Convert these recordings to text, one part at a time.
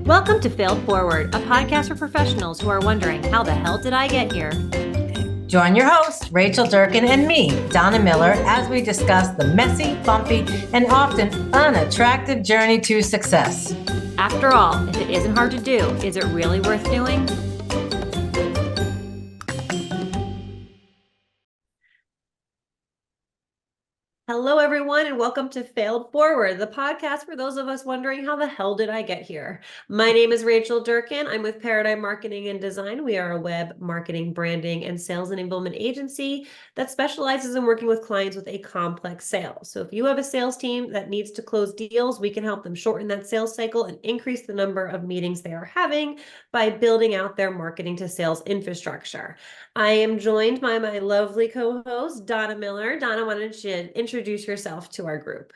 Welcome to Failed Forward, a podcast for professionals who are wondering, how the hell did I get here? Join your host, Rachel Durkin, and me, Donna Miller, as we discuss the messy, bumpy, and often unattractive journey to success. After all, if it isn't hard to do, is it really worth doing? Hello, everyone, and welcome to Failed Forward, the podcast for those of us wondering, how the hell did I get here? My name is Rachel Durkin. I'm with Paradigm Marketing and Design. We are a web marketing, branding, and sales enablement agency that specializes in working with clients with a complex sale. So if you have a sales team that needs to close deals, we can help them shorten that sales cycle and increase the number of meetings they are having by building out their marketing to sales infrastructure. I am joined by my lovely co-host, Donna Miller. Donna, why don't you introduce yourself to our group?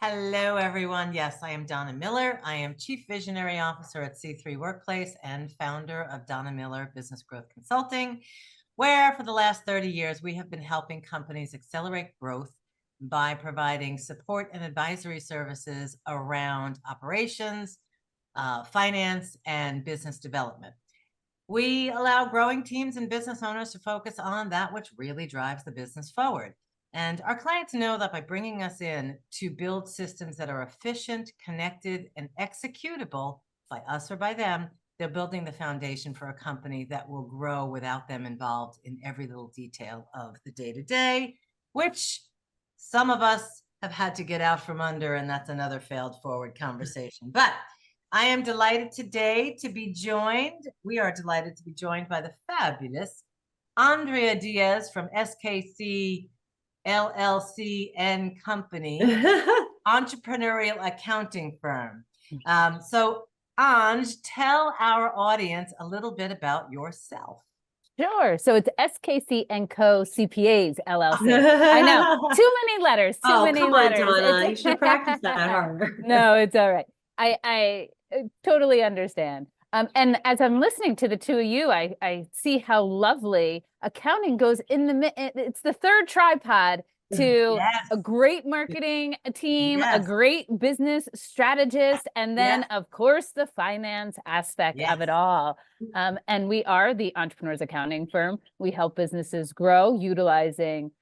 Hello, everyone. Yes, I am Donna Miller. I am Chief Visionary Officer at C3 Workplace and founder of Donna Miller Business Growth Consulting, where for the last 30 years, we have been helping companies accelerate growth by providing support and advisory services around operations, finance, and business development. We allow growing teams and business owners to focus on that which really drives the business forward. And our clients know that by bringing us in to build systems that are efficient, connected, and executable by us or by them, they're building the foundation for a company that will grow without them involved in every little detail of the day-to-day, which some of us have had to get out from under, and that's another failed forward conversation. But I am delighted today to be joined. We are delighted to be joined by the fabulous Andrea Diaz from SKC and Company, entrepreneurial accounting firm. So Anj, tell our audience a little bit about yourself. Sure. So it's SKC and Co CPAs LLC. I know, too many letters. Too many letters. On, Donna. You should practice that harder. No, it's all right. I totally understand. And as I'm listening to the two of you, I see how lovely accounting goes in the it's the third tripod to a great marketing team, a great business strategist, and then of course the finance aspect of it all. And we are the Entrepreneurs Accounting Firm. We help businesses grow utilizing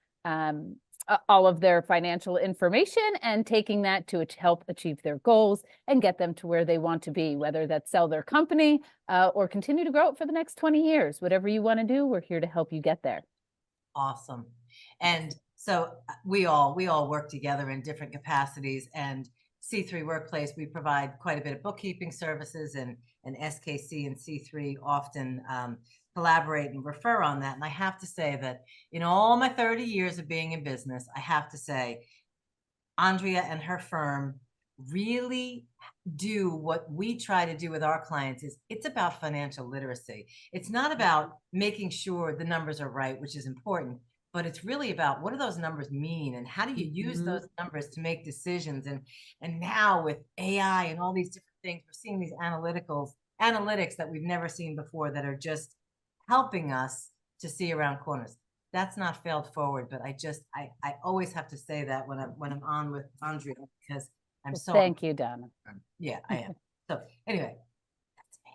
all of their financial information and taking that to help achieve their goals and get them to where they want to be, whether that's sell their company or continue to grow it for the next 20 years. Whatever you want to do, we're here to help you get there. Awesome. And so we all work together in different capacities, and C3 Workplace, we provide quite a bit of bookkeeping services, and SKC and C3 often collaborate and refer on that. And I have to say that in all my 30 years of being in business, I have to say, Andrea and her firm really do what we try to do with our clients. Is it's about financial literacy. It's not about making sure the numbers are right, which is important, but it's really about what do those numbers mean and how do you use those numbers to make decisions. And now with AI and all these different things, we're seeing these analytics that we've never seen before that are just helping us to see around corners. That's not failed forward, but I always have to say that when I'm on with Andrea, because I'm so thank you, Donna. Yeah, I am. So anyway, that's me.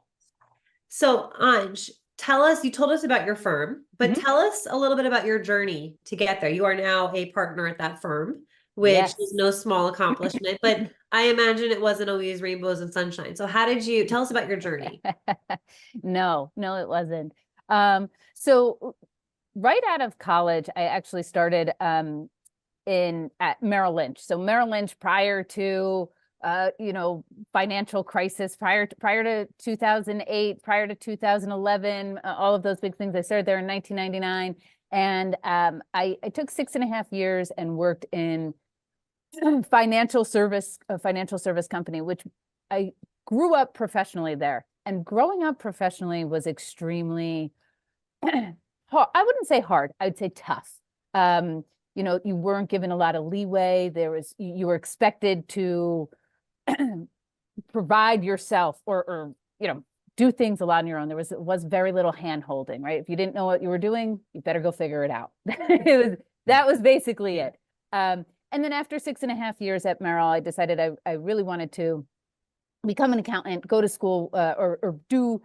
So Anj, tell us, you told us about your firm, but tell us a little bit about your journey to get there. You are now a partner at that firm, which is no small accomplishment, but I imagine it wasn't always rainbows and sunshine. So how did you tell us about your journey? No, it wasn't. So right out of college, I actually started at Merrill Lynch. So Merrill Lynch, prior to financial crisis, prior to 2008, prior to 2011, all of those big things. I started there in 1999, and I took 6.5 years and worked in a financial service company, which I grew up professionally there. And growing up professionally was extremely hard. I wouldn't say hard. I would say tough. You weren't given a lot of leeway. You were expected to provide yourself or do things a lot on your own. There was very little hand holding, right? If you didn't know what you were doing, you better go figure it out. That was basically it. And then after 6.5 years at Merrill, I decided I really wanted to become an accountant, go to school, or do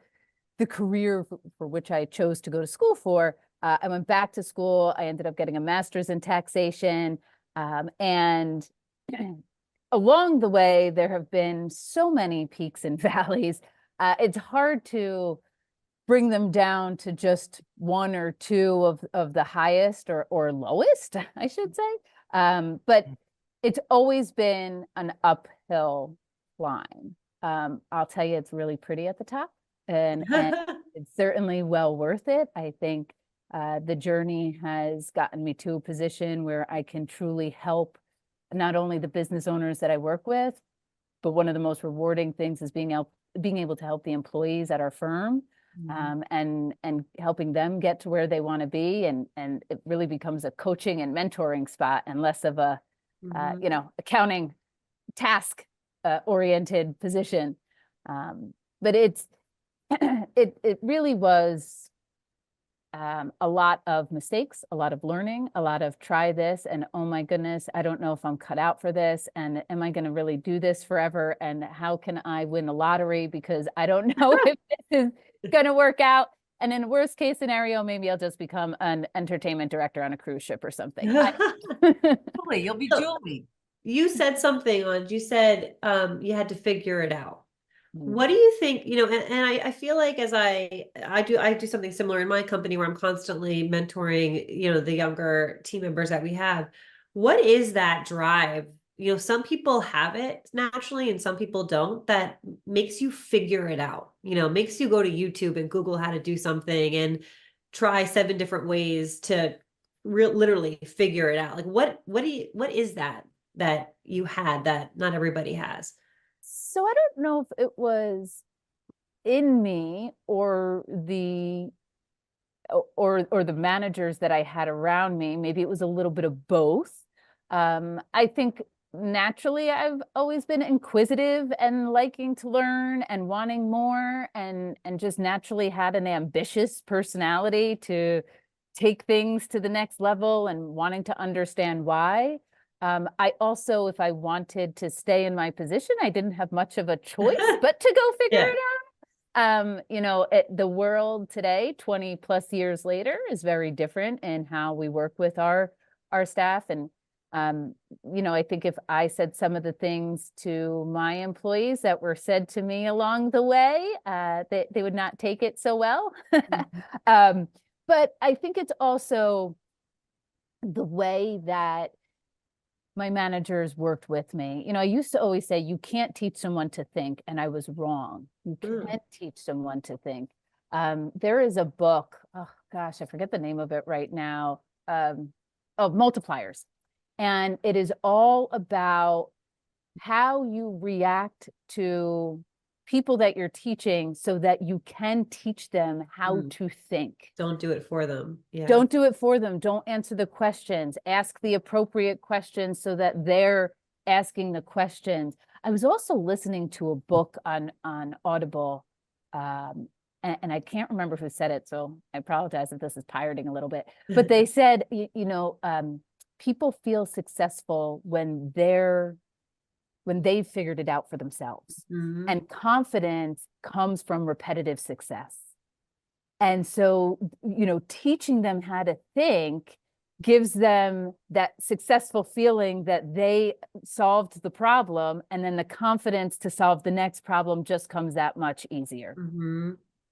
the career for which I chose to go to school for. I went back to school. I ended up getting a master's in taxation. And along the way, there have been so many peaks and valleys. It's hard to bring them down to just one or two of the highest or lowest, I should say. But it's always been an uphill climb. I'll tell you, it's really pretty at the top, and it's certainly well worth it. I think the journey has gotten me to a position where I can truly help not only the business owners that I work with, but one of the most rewarding things is being able to help the employees at our firm, and helping them get to where they want to be, and it really becomes a coaching and mentoring spot and less of a accounting task oriented position. But it's it really was a lot of mistakes, a lot of learning, a lot of try this and oh my goodness, I don't know if I'm cut out for this, and am I going to really do this forever, and how can I win the lottery because I don't know if this is going to work out. And in a worst case scenario, maybe I'll just become an entertainment director on a cruise ship or something. Julie, you'll be Julie. You said something on, you said you had to figure it out. What do you think, and I feel like as I do something similar in my company where I'm constantly mentoring, the younger team members that we have. What is that drive? Some people have it naturally and some people don't, that makes you figure it out, makes you go to YouTube and Google how to do something and try 7 different ways to literally figure it out. Like what is that you had that not everybody has? So I don't know if it was in me or the managers that I had around me. Maybe it was a little bit of both. I think naturally I've always been inquisitive and liking to learn and wanting more, and just naturally had an ambitious personality to take things to the next level and wanting to understand why. I also, if I wanted to stay in my position, I didn't have much of a choice but to go figure it out. The world today, 20 plus years later, is very different in how we work with our staff. And, I think if I said some of the things to my employees that were said to me along the way, they would not take it so well. But I think it's also the way that my managers worked with me. I used to always say, you can't teach someone to think, and I was wrong. You can't teach someone to think. There is a book, oh gosh, I forget the name of it right now, Multipliers. And it is all about how you react to people that you're teaching so that you can teach them how to think. Don't do it for them. Yeah. Don't do it for them. Don't answer the questions. Ask the appropriate questions so that they're asking the questions. I was also listening to a book on Audible, and I can't remember who said it, so I apologize if this is pirating a little bit. But they said, people feel successful when they've figured it out for themselves. And confidence comes from repetitive success. And so, teaching them how to think gives them that successful feeling that they solved the problem, and then the confidence to solve the next problem just comes that much easier.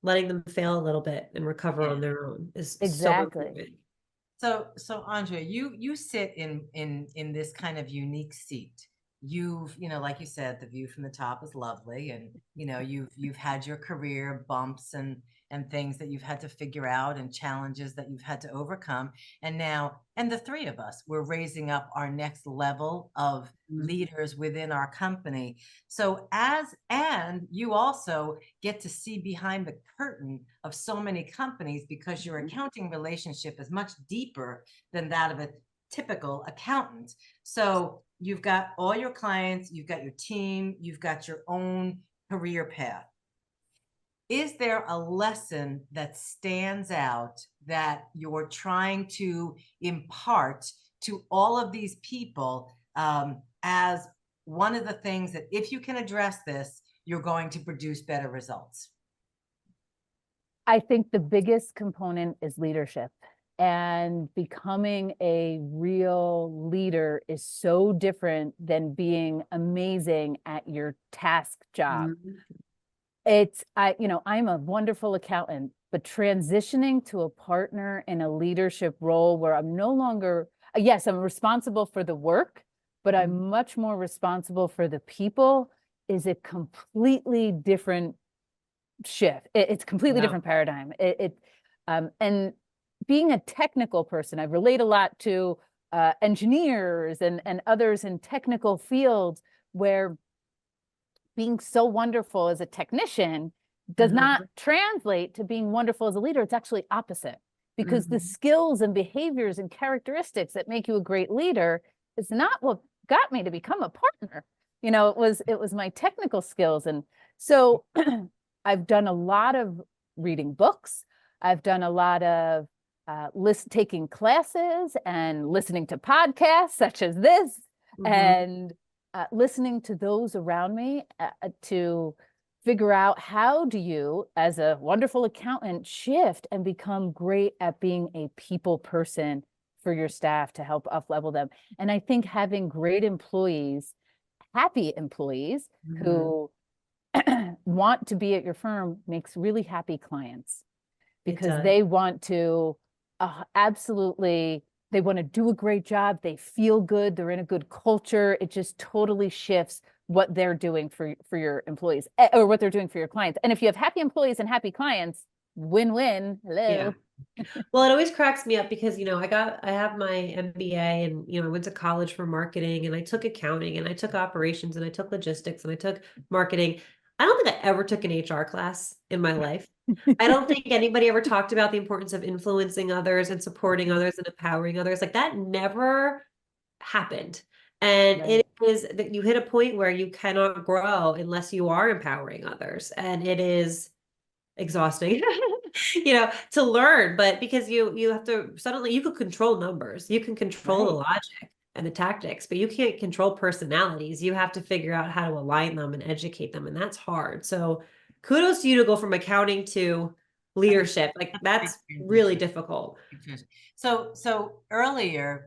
Letting them fail a little bit and recover on their own is exactly. So important. So Andrea, you sit in this kind of unique seat. You've, like you said, the view from the top is lovely, and you've had your career bumps and things that you've had to figure out and challenges that you've had to overcome. And the 3 of us, we're raising up our next level of leaders within our company. So and you also get to see behind the curtain of so many companies, because your accounting relationship is much deeper than that of a typical accountant. So you've got all your clients, you've got your team, you've got your own career path. Is there a lesson that stands out that you're trying to impart to all of these people, as one of the things that if you can address this, you're going to produce better results? I think the biggest component is leadership, and becoming a real leader is so different than being amazing at your task job. I'm a wonderful accountant, but transitioning to a partner in a leadership role where I'm no longer, yes, I'm responsible for the work, but I'm much more responsible for the people, is a completely different shift. It's a completely different paradigm. And being a technical person, I relate a lot to engineers and others in technical fields, where being so wonderful as a technician does not translate to being wonderful as a leader. It's actually opposite, because the skills and behaviors and characteristics that make you a great leader is not what got me to become a partner. It was my technical skills. And so I've done a lot of reading books. I've done a lot of taking classes and listening to podcasts such as this, and listening to those around me to figure out, how do you, as a wonderful accountant, shift and become great at being a people person for your staff to help up-level them. And I think having great employees, happy employees who want to be at your firm, makes really happy clients, because they want to they want to do a great job. They feel good. They're in a good culture. It just totally shifts what they're doing for your employees, or what they're doing for your clients. And if you have happy employees and happy clients, win-win. Hello. Yeah. Well, it always cracks me up because, I have my MBA, and, I went to college for marketing, and I took accounting, and I took operations, and I took logistics, and I took marketing. I don't think I ever took an HR class in my life. I don't think anybody ever talked about the importance of influencing others and supporting others and empowering others. Like, that never happened. And it is that you hit a point where you cannot grow unless you are empowering others. And it is exhausting, to learn, but because you have to, suddenly you could control numbers, you can control the logic and the tactics, but you can't control personalities. You have to figure out how to align them and educate them. And that's hard. So kudos to you to go from accounting to leadership. Like, that's really difficult. So earlier,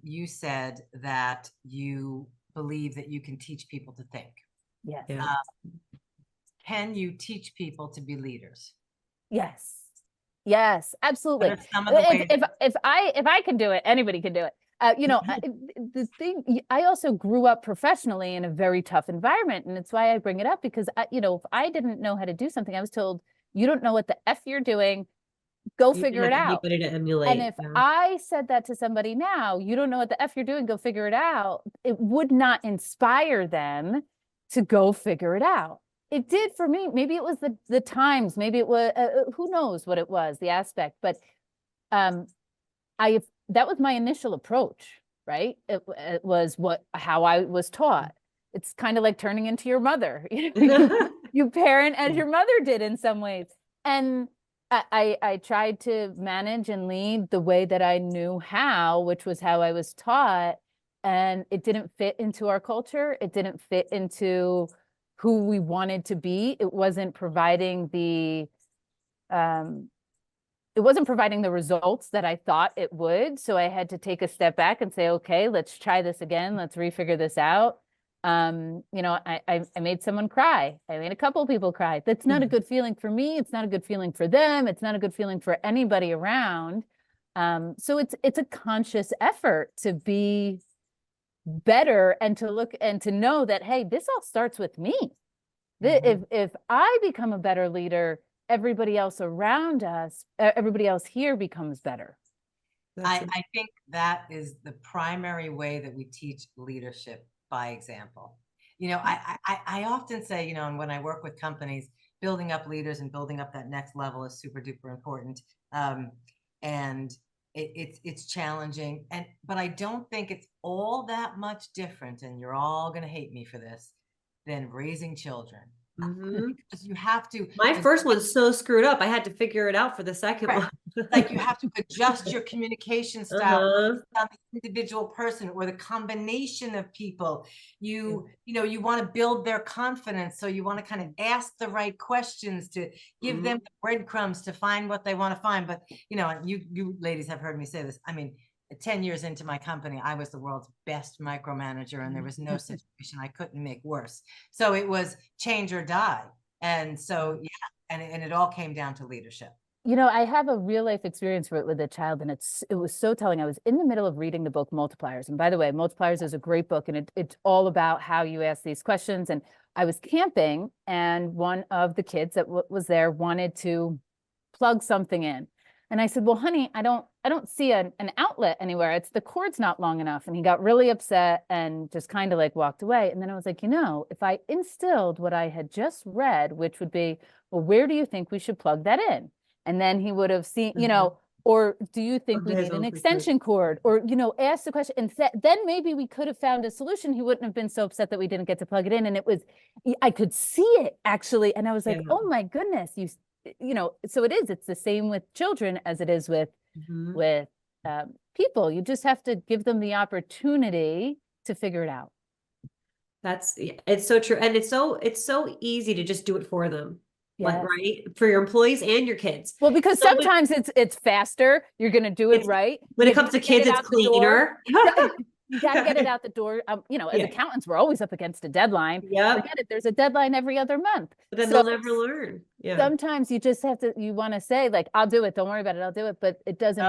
you said that you believe that you can teach people to think. Yes. Can you teach people to be leaders? Yes, absolutely. If I can do it, anybody can do it. The thing, I also grew up professionally in a very tough environment, and it's why I bring it up, because if I didn't know how to do something, I was told, you don't know what the F you're doing, go figure it out. To emulate. And if I said that to somebody now, you don't know what the F you're doing, go figure it out, it would not inspire them to go figure it out. It did for me. Maybe it was the times, maybe it was, who knows what it was, the aspect, but that was my initial approach, right? It was how I was taught. It's kind of like turning into your mother. You parent as your mother did in some ways. And I tried to manage and lead the way that I knew how, which was how I was taught. And it didn't fit into our culture. It didn't fit into who we wanted to be. It wasn't providing the results that I thought it would. So I had to take a step back and say, okay, let's try this again. Let's refigure this out. I made someone cry. I made a couple of people cry. That's not a good feeling for me. It's not a good feeling for them. It's not a good feeling for anybody around. So it's a conscious effort to be better and to look and to know that, hey, this all starts with me. If I become a better leader, everybody else around us, everybody else here becomes better. I think that is the primary way that we teach leadership, by example. I often say, and when I work with companies, building up leaders and building up that next level is super duper important. And it's challenging. But I don't think it's all that much different, and you're all going to hate me for this, than raising children. Because you have to. My first one's so screwed up, I had to figure it out for the second one. Like you have to adjust your communication style Uh-huh. on the individual person or the combination of people. You know, you want to build their confidence. So you want to kind of ask the right questions to give them the breadcrumbs to find what they want to find. But, you know, you ladies have heard me say this. I mean, 10 years into my company, I was the world's best micromanager, and there was no situation I couldn't make worse. So it was change or die. And so, yeah, and it all came down to leadership. You know, I have a real life experience with a child, and it was so telling. I was in the middle of reading the book Multipliers. And by the way, Multipliers is a great book, and it's all about how you ask these questions. And I was camping, and one of the kids that was there wanted to plug something in. And I said, well, honey, I don't see an outlet anywhere. It's the cord's not long enough. And he got really upset and just kind of like walked away. And then I was like, you know, if I instilled what I had just read, which would be, well, where do you think we should plug that in? And then he would have seen, you know, or do you think we need an extension cord? Or, you know, ask the question. And then maybe we could have found a solution. He wouldn't have been so upset that we didn't get to plug it in. And it was, I could see it actually. And I was like, oh my goodness, you know, so it's the same with children as it is with people. You just have to give them the opportunity to figure it out. It's so true. And it's so easy to just do it for them. Yes. Like, right? For your employees and your kids. Well, because so sometimes it's faster. You're going to do it right. When it comes to kids, it's cleaner. You got to get it out the door. You know, as accountants, we're always up against a deadline. Yeah. Forget it. There's a deadline every other month. But then they'll never learn. Yeah. Sometimes you just have to, you want to say like, I'll do it. Don't worry about it. I'll do it. But it doesn't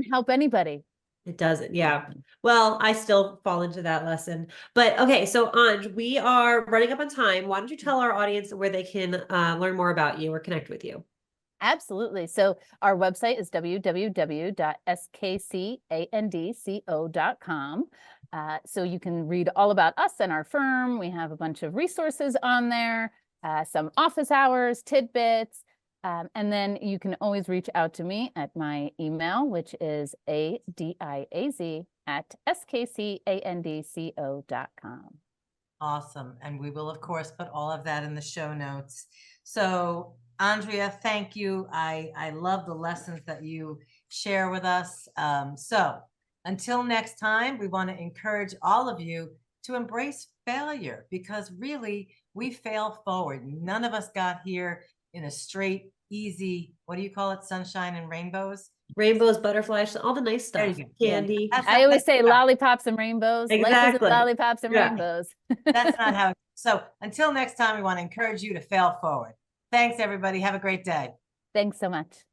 help anybody. It doesn't. Yeah. Well, I still fall into that lesson. But okay. So Anj, we are running up on time. Why don't you tell our audience where they can learn more about you or connect with you? Absolutely. So our website is www.skcandco.com. So you can read all about us and our firm. We have a bunch of resources on there, some office hours, tidbits. And then you can always reach out to me at my email, which is adiaz@skcandco.com. Awesome. And we will, of course, put all of that in the show notes. So Andrea, thank you. I love the lessons that you share with us. So until next time, we want to encourage all of you to embrace failure, because really we fail forward. None of us got here in a straight, easy, what do you call it? Sunshine and rainbows? Rainbows, butterflies, all the nice stuff. Candy. Yeah. I always say lollipops and rainbows. Exactly. Life isn't lollipops and rainbows. That's not how. So until next time, we want to encourage you to fail forward. Thanks, everybody. Have a great day. Thanks so much.